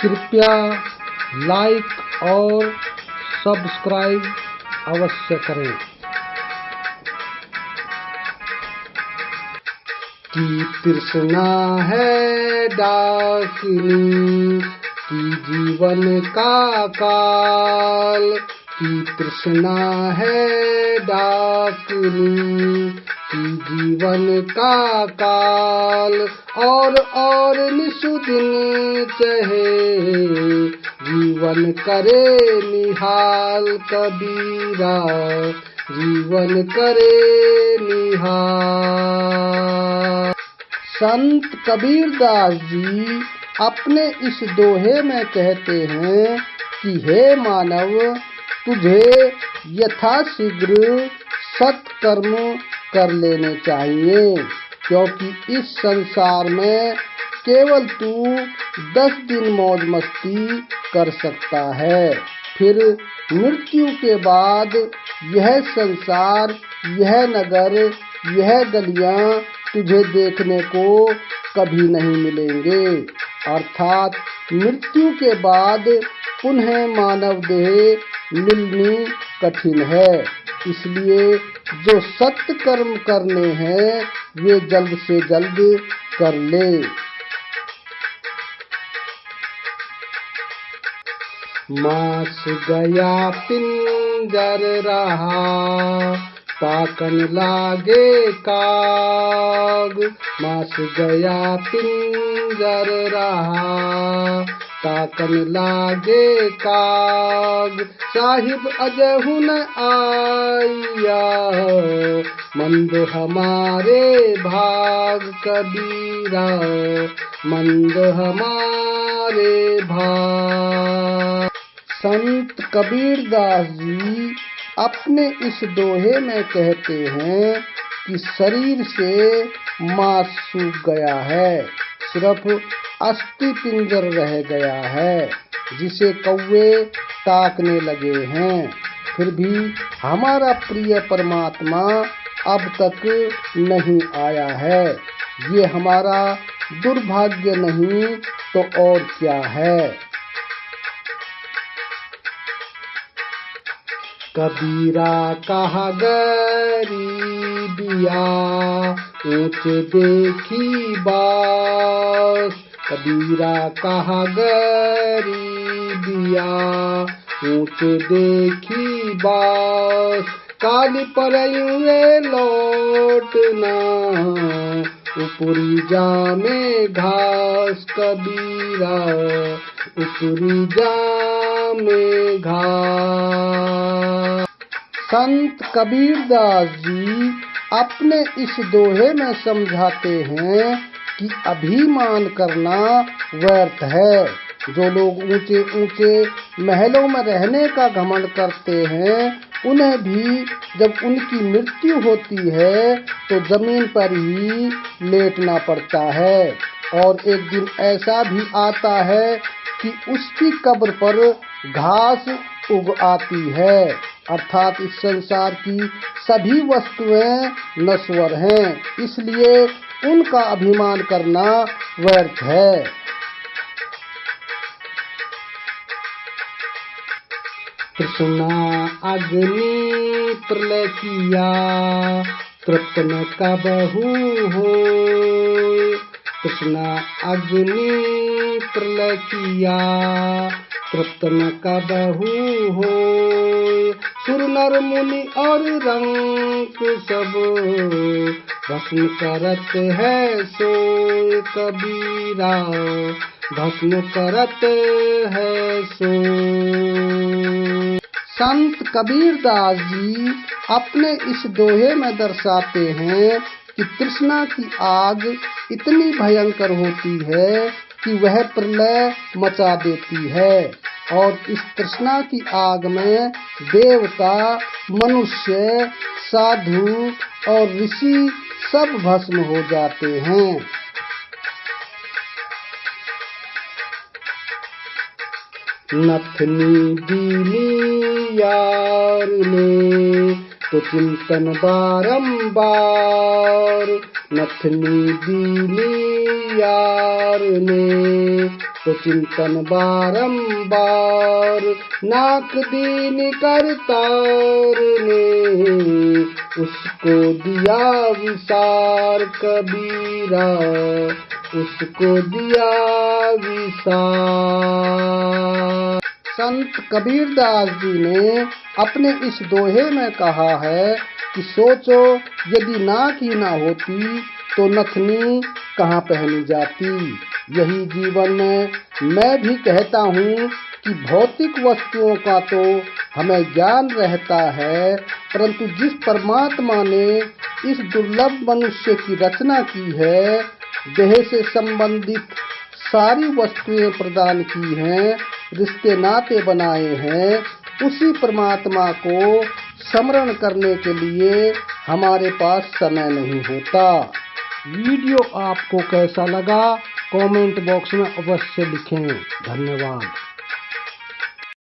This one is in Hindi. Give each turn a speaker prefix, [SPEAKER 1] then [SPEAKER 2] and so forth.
[SPEAKER 1] कृपया लाइक और सब्सक्राइब अवश्य करें। की तृष्णा है डाकिनी की जीवन का काल, की तृष्णा है डाकिनी की जीवन का काल, और निशुदिन चहे जीवन करे निहाल कबीरा, जीवन करे निहाल। संत कबीरदास जी अपने इस दोहे में कहते हैं कि हे मानव, तुझे यथाशीघ्र सत्कर्म कर लेने चाहिए, क्योंकि इस संसार में केवल तू 10 दिन मौज मस्ती कर सकता है। फिर मृत्यु के बाद यह संसार, यह नगर, यह गलियां तुझे देखने को कभी नहीं मिलेंगे। अर्थात मृत्यु के बाद पुनः मानव देह मिलनी कठिन है। इसलिए जो सत्य कर्म करने हैं वे जल्द से जल्द कर ले। मास गया पिंजर रहा, ताकन लागे काग। मास गया पिंजर रहा, ताकन लागे काग। साहिब अजहु न आया, मंद हमारे भाग कबीरा, मंद हमारे भाग। संत कबीरदास जी अपने इस दोहे में कहते हैं कि शरीर से मांस सूख गया है, सिर्फ अस्थि पिंजर रह गया है, जिसे कौवे ताकने लगे हैं। फिर भी हमारा प्रिय परमात्मा अब तक नहीं आया है। ये हमारा दुर्भाग्य नहीं तो और क्या है। कबीरा कहा गरीबिया, ऊंचे देखी बास। कबीरा कहा गरीबिया, ऊंचे देखी बास। काली परयुए लौटना, ऊपरी जामे घास कबीरा, ऊपरी जामे घास। संत कबीरदास जी अपने इस दोहे में समझाते हैं कि अभिमान करना व्यर्थ है। जो लोग ऊंचे ऊंचे महलों में रहने का घमंड करते हैं, उन्हें भी जब उनकी मृत्यु होती है तो जमीन पर ही लेटना पड़ता है। और एक दिन ऐसा भी आता है कि उसकी कब्र पर घास उग आती है। अर्थात इस संसार की सभी वस्तुएं नश्वर हैं, इसलिए उनका अभिमान करना व्यर्थ है। तृष्णा अग्नि प्रलय किया, तृप्त न कबहू होय। तृष्णा अग्नि प्रलय किया, तृप्त न कबहू होय। सुर नर मुनि और रंक सब भस्म करत है सोय कबीरा, भस्म करत है सोय। संत कबीरदास जी अपने इस दोहे में दर्शाते हैं कि तृष्णा की आग इतनी भयंकर होती है कि वह प्रलय मचा देती है। और इस तृष्णा की आग में देवता, मनुष्य, साधु और ऋषि सब भस्म हो जाते हैं। नथनी दीनी यार ने तो चिंतन बारंबार, नथनी दीनी यार ने, तो चिंतन बारंबार नाक दीन करतार ने, उसको दिया विसार कबीरा, उसको दिया विसार। संत कबीरदास जी ने अपने इस दोहे में कहा है कि सोचो यदि नाक ही ना होती तो नथनी कहाँ पहनी जाती। यही जीवन में मैं भी कहता हूँ कि भौतिक वस्तुओं का तो हमें ज्ञान रहता है, परंतु जिस परमात्मा ने इस दुर्लभ मनुष्य की रचना की है, देह से संबंधित सारी वस्तुएं प्रदान की हैं, रिश्ते नाते बनाए हैं, उसी परमात्मा को स्मरण करने के लिए हमारे पास समय नहीं होता। वीडियो आपको कैसा लगा कमेंट बॉक्स में अवश्य लिखें। धन्यवाद।